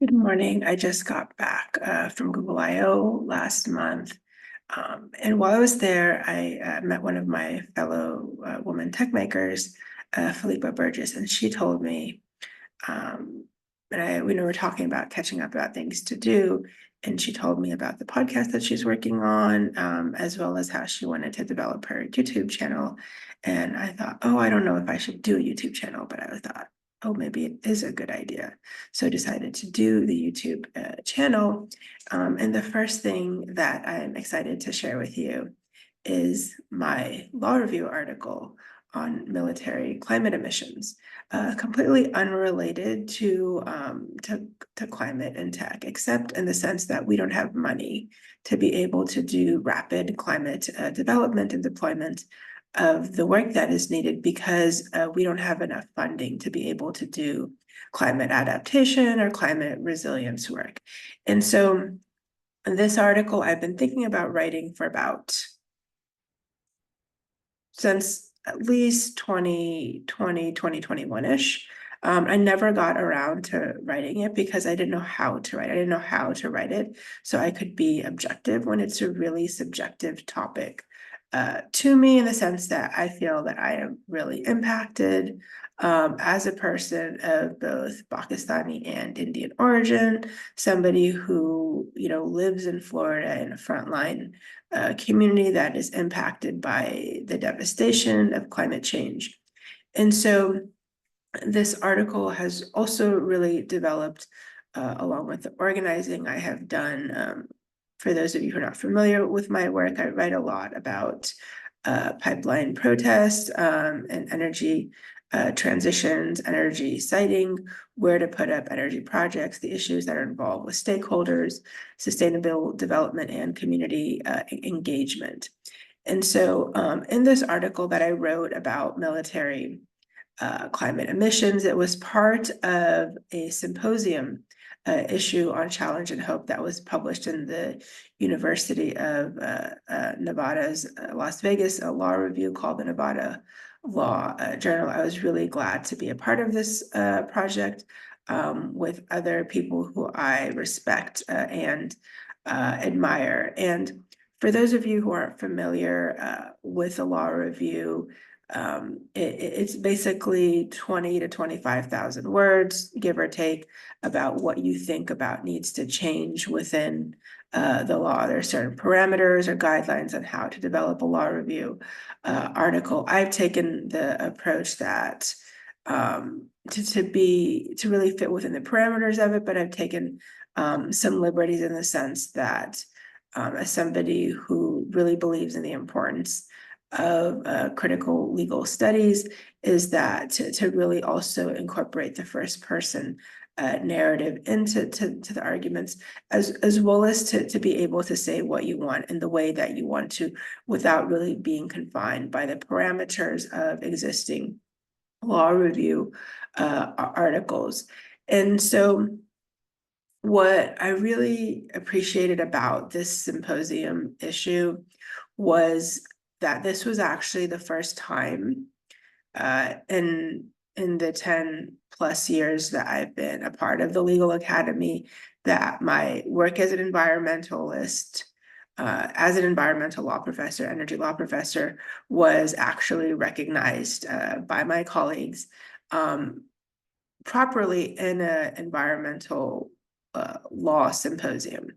Good morning. I just got back from Google I/O last month. And while I was there, I met one of my fellow woman tech makers, Philippa Burgess, and she told me, um, we were talking about catching up about things to do, and she told me about the podcast that she's working on, as well as how she wanted to develop her YouTube channel. And I thought, oh, I don't know if I should do a YouTube channel, but I thought, oh, maybe it is a good idea. So I decided to do the YouTube channel. And the first thing that I'm excited to share with you is my law review article on military climate emissions, completely unrelated to climate and tech, except in the sense that we don't have money to be able to do rapid climate development and deployment of the work that is needed because we don't have enough funding to be able to do climate adaptation or climate resilience work. And so in this article, I've been thinking about writing for about since at least 2020, 2021-ish. I never got around to writing it because I didn't know how to write. I didn't know how to write it so I could be objective when it's a really subjective topic to me, in the sense that I feel that I am really impacted as a person of both Pakistani and Indian origin, somebody who, lives in Florida in a frontline community that is impacted by the devastation of climate change. And so this article has also really developed along with the organizing I have done. For those of you who are not familiar with my work, I write a lot about pipeline protests and energy transitions, energy siting, where to put up energy projects, the issues that are involved with stakeholders, sustainable development, and community engagement. And so in this article that I wrote about military climate emissions, it was part of a symposium issue on challenge and hope that was published in the University of Nevada's Las Vegas, a law review called the Nevada Law Journal. I was really glad to be a part of this project with other people who I respect and admire. And for those of you who aren't familiar with a law review, it's basically 20 to 25,000 words, give or take, about what you think about needs to change within the law. There are certain parameters or guidelines on how to develop a law review article. I've taken the approach that to really fit within the parameters of it, but I've taken some liberties in the sense that as somebody who really believes in the importance of critical legal studies, is that to really also incorporate the first person narrative into the arguments, as well as to be able to say what you want in the way that you want to, without really being confined by the parameters of existing law review articles. And so what I really appreciated about this symposium issue was that this was actually the first time in the 10 plus years that I've been a part of the Legal Academy that my work as an environmental law professor, energy law professor, was actually recognized by my colleagues properly in an environmental law symposium.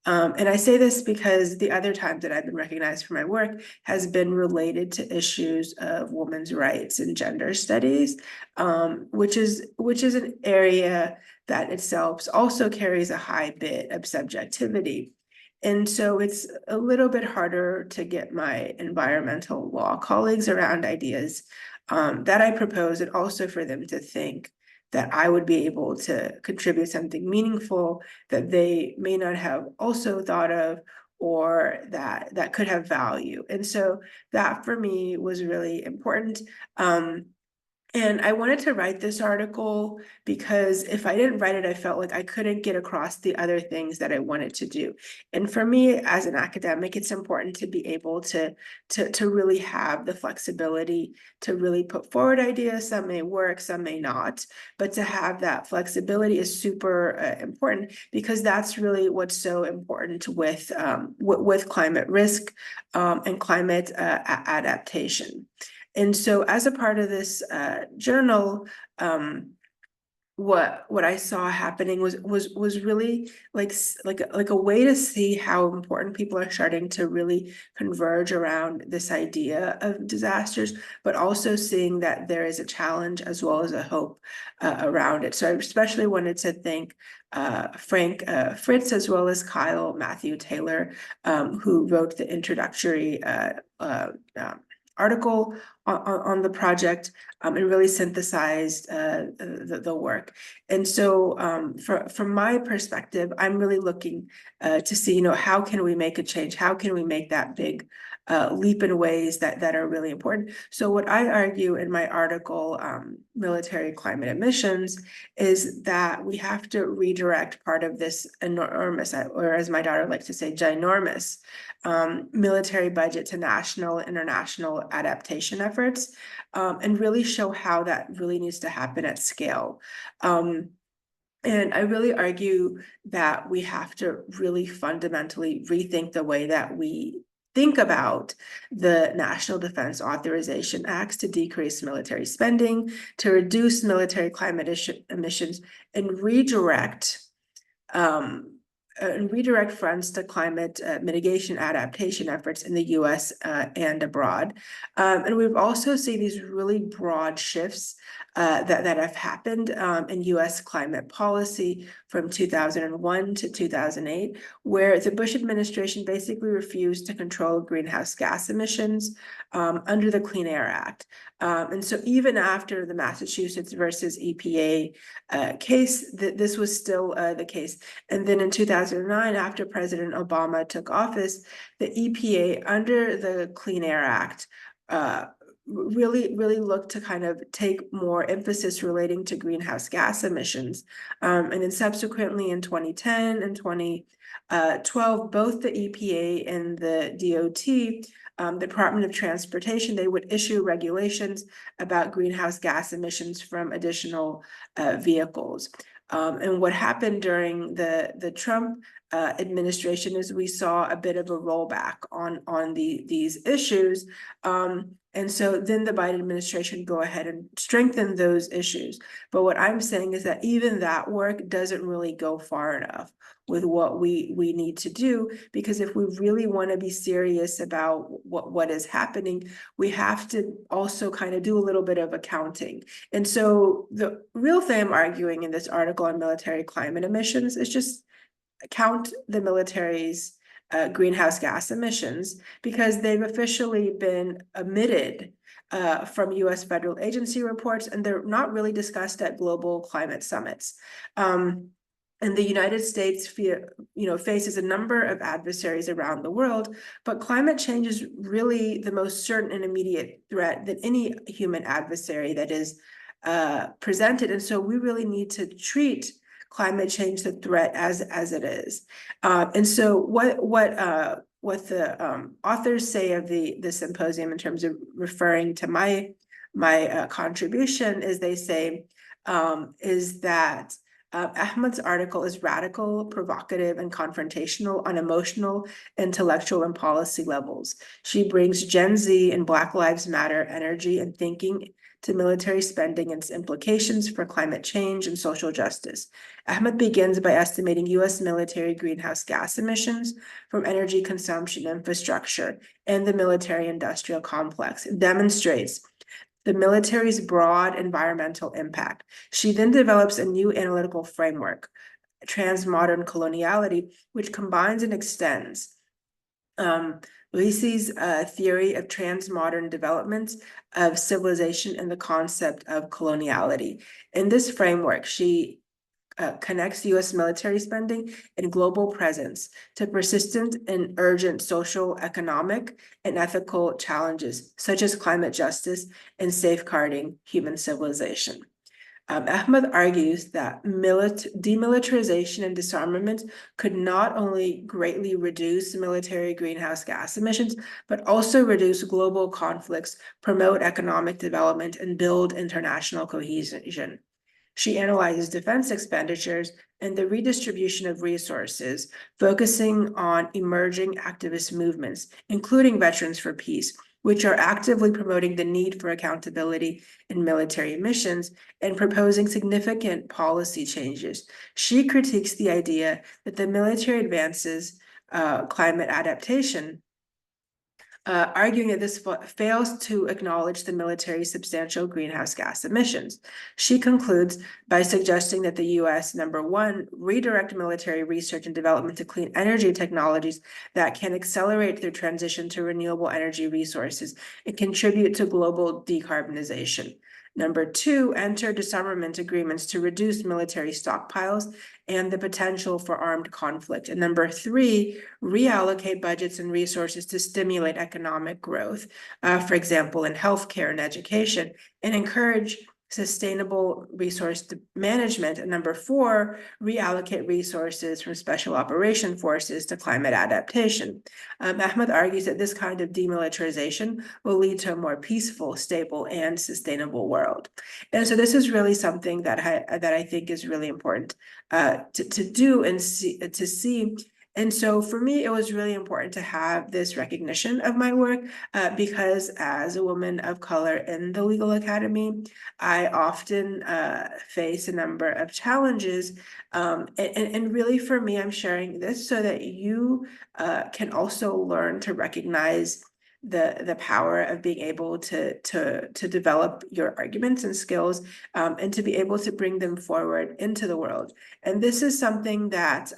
And I say this because the other times that I've been recognized for my work has been related to issues of women's rights and gender studies, which is an area that itself also carries a high bit of subjectivity. And so it's a little bit harder to get my environmental law colleagues around ideas that I propose, and also for them to think that I would be able to contribute something meaningful that they may not have also thought of, or that could have value. And so that for me was really important. And I wanted to write this article because if I didn't write it, I felt like I couldn't get across the other things that I wanted to do. And for me, as an academic, it's important to be able to really have the flexibility to really put forward ideas. Some may work, some may not, but to have that flexibility is super important, because that's really what's so important with climate risk and climate adaptation. And so as a part of this journal, what I saw happening was really like a way to see how important people are starting to really converge around this idea of disasters, but also seeing that there is a challenge as well as a hope around it. So I especially wanted to thank Frank Fritz, as well as Kyle Matthew Taylor, who wrote the introductory article on the project, and really synthesized the work. And so from my perspective, I'm really looking to see, how can we make a change? How can we make that big leap in ways that are really important? So what I argue in my article, Military Climate Emissions, is that we have to redirect part of this enormous, or as my daughter likes to say, ginormous military budget to national and international adaptation efforts, and really show how that really needs to happen at scale. And I really argue that we have to really fundamentally rethink the way that we think about the National Defense Authorization Acts to decrease military spending, to reduce military climate emissions, and um, redirect funds to climate mitigation adaptation efforts in the US and abroad. And we've also seen these really broad shifts that have happened in US climate policy from 2001 to 2008, where the Bush administration basically refused to control greenhouse gas emissions under the Clean Air Act. And so even after the Massachusetts versus EPA case, this was still the case. And then in 2009, after President Obama took office, the EPA, under the Clean Air Act, really looked to kind of take more emphasis relating to greenhouse gas emissions. And then subsequently in 2010 and 2012, both the EPA and the DOT, the Department of Transportation, they would issue regulations about greenhouse gas emissions from additional vehicles. And what happened during the Trump administration is we saw a bit of a rollback on these issues. And so then the Biden administration go ahead and strengthen those issues. But what I'm saying is that even that work doesn't really go far enough with what we need to do, because if we really want to be serious about what is happening, we have to also kind of do a little bit of accounting. And so the real thing I'm arguing in this article on military climate emissions is just count the military's greenhouse gas emissions, because they've officially been omitted from US federal agency reports, and they're not really discussed at global climate summits. And the United States faces a number of adversaries around the world, but climate change is really the most certain and immediate threat than any human adversary that is presented. And so we really need to treat climate change the threat as it is. And so what the authors say of the symposium in terms of referring to my contribution is, they say is that Ahmad's article is radical, provocative, and confrontational on emotional, intellectual, and policy levels. She brings Gen Z and Black Lives Matter energy and thinking to military spending and its implications for climate change and social justice. Ahmad begins by estimating US military greenhouse gas emissions from energy consumption infrastructure and the military-industrial complex. It demonstrates the military's broad environmental impact. She then develops a new analytical framework, transmodern coloniality, which combines and extends Lacey's theory of transmodern developments of civilization and the concept of coloniality. In this framework, she connects US military spending and global presence to persistent and urgent social, economic, and ethical challenges, such as climate justice and safeguarding human civilization. Ahmad argues that demilitarization and disarmament could not only greatly reduce military greenhouse gas emissions, but also reduce global conflicts, promote economic development, and build international cohesion. She analyzes defense expenditures and the redistribution of resources, focusing on emerging activist movements, including Veterans for Peace, which are actively promoting the need for accountability in military missions and proposing significant policy changes. She critiques the idea that the military advances climate adaptation, arguing that this fails to acknowledge the military's substantial greenhouse gas emissions. She concludes by suggesting that the US, number one, redirect military research and development to clean energy technologies that can accelerate their transition to renewable energy resources and contribute to global decarbonization. Number two, enter disarmament agreements to reduce military stockpiles and the potential for armed conflict. And number three, reallocate budgets and resources to stimulate economic growth, for example, in healthcare and education, and encourage sustainable resource management. And number four, reallocate resources from special operation forces to climate adaptation. Ahmed argues that this kind of demilitarization will lead to a more peaceful, stable, and sustainable world. And so this is really something that I think is really important to do and see. And so for me, it was really important to have this recognition of my work because as a woman of color in the legal academy, I often face a number of challenges. And really for me, I'm sharing this so that you can also learn to recognize the power of being able to develop your arguments and skills and to be able to bring them forward into the world. And this is something that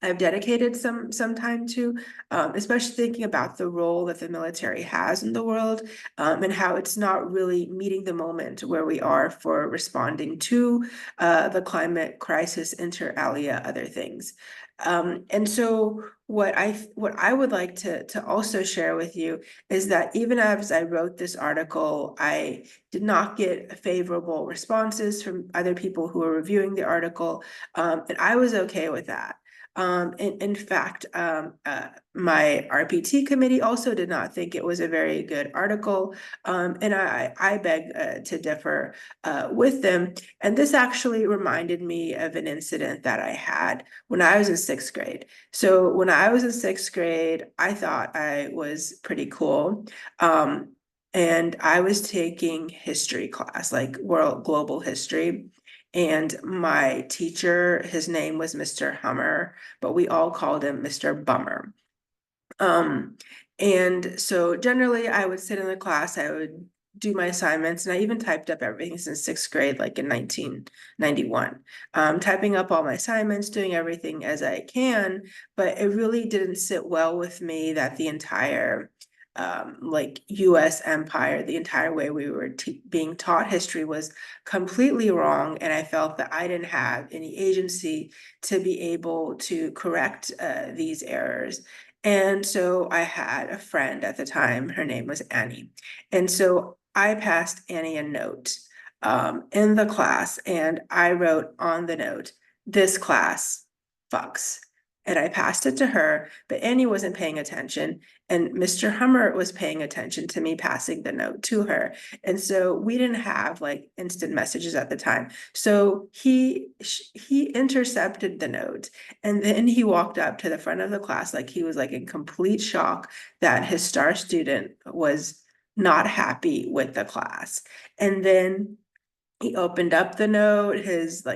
I've dedicated some time to, especially thinking about the role that the military has in the world and how it's not really meeting the moment where we are for responding to the climate crisis, inter alia, other things. And so what I would like to also share with you is that even as I wrote this article, I did not get favorable responses from other people who were reviewing the article, and I was okay with that. In fact, my RPT committee also did not think it was a very good article, and I beg to differ with them. And this actually reminded me of an incident that I had when I was in sixth grade. So when I was in sixth grade, I thought I was pretty cool. And I was taking history class, like world global history. And my teacher, his name was Mr. Hummer, but we all called him Mr. Bummer. And so generally I would sit in the class, I would do my assignments, and I even typed up everything since sixth grade, like in 1991. Typing up all my assignments, doing everything as I can, but it really didn't sit well with me that the entire like US empire, the entire way we were being taught history was completely wrong. And I felt that I didn't have any agency to be able to correct these errors. And so I had a friend at the time, her name was Annie. And so I passed Annie a note in the class, and I wrote on the note, "This class fucks." And I passed it to her, but Annie wasn't paying attention. And Mr. Hummer was paying attention to me passing the note to her. And so we didn't have like instant messages at the time. So he intercepted the note, and then he walked up to the front of the class like he was like in complete shock that his star student was not happy with the class. And then he opened up the note, his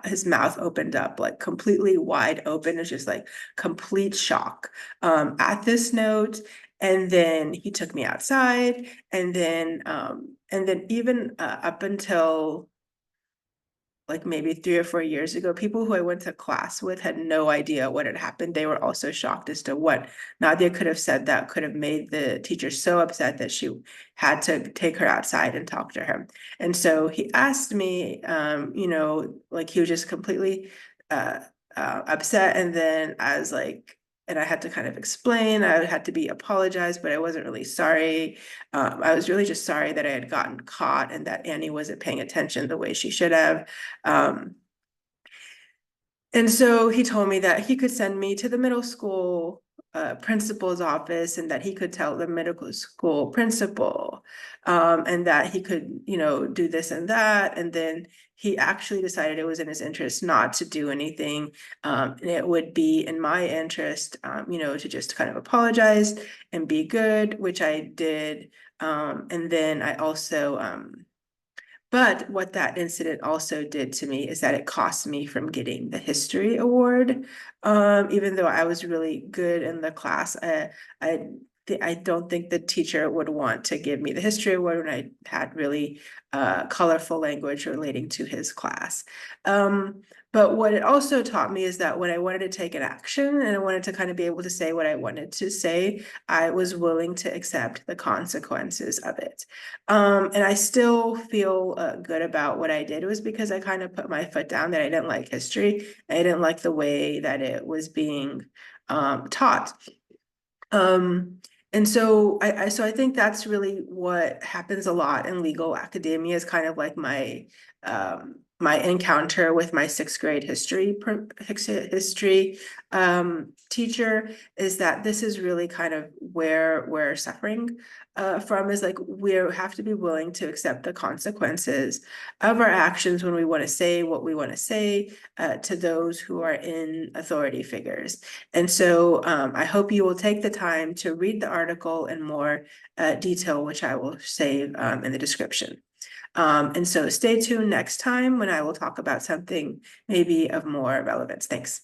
his mouth opened up like completely wide open. It's just like complete shock at this note. And then he took me outside, and then even up until like maybe 3 or 4 years ago, people who I went to class with had no idea what had happened. They were also shocked as to what Nadia could have said that could have made the teacher so upset that she had to take her outside and talk to her. And so he asked me, like he was just completely uh, upset. And then I was like, and I had to kind of explain, I had to be apologized, but I wasn't really sorry. I was really just sorry that I had gotten caught and that Annie wasn't paying attention the way she should have. Um, and so he told me that he could send me to the middle school principal's office and that he could tell the middle school principal, and that he could, do this and that. And then he actually decided it was in his interest not to do anything. And it would be in my interest, to just kind of apologize and be good, which I did. And then I also, but what that incident also did to me is that it cost me from getting the history award. Even though I was really good in the class, I I don't think the teacher would want to give me the history award when I had really colorful language relating to his class. Um, but what it also taught me is that when I wanted to take an action and I wanted to kind of be able to say what I wanted to say, I was willing to accept the consequences of it. And I still feel good about what I did. It was because I kind of put my foot down that I didn't like history. I didn't like the way that it was being taught. Um, and so I think that's really what happens a lot in legal academia is kind of like my encounter with my sixth grade history teacher is that this is really kind of where we're suffering from is like we have to be willing to accept the consequences of our actions when we want to say what we want to say to those who are in authority figures. And so I hope you will take the time to read the article in more detail, which I will save in the description. And so stay tuned next time when I will talk about something maybe of more relevance. Thanks.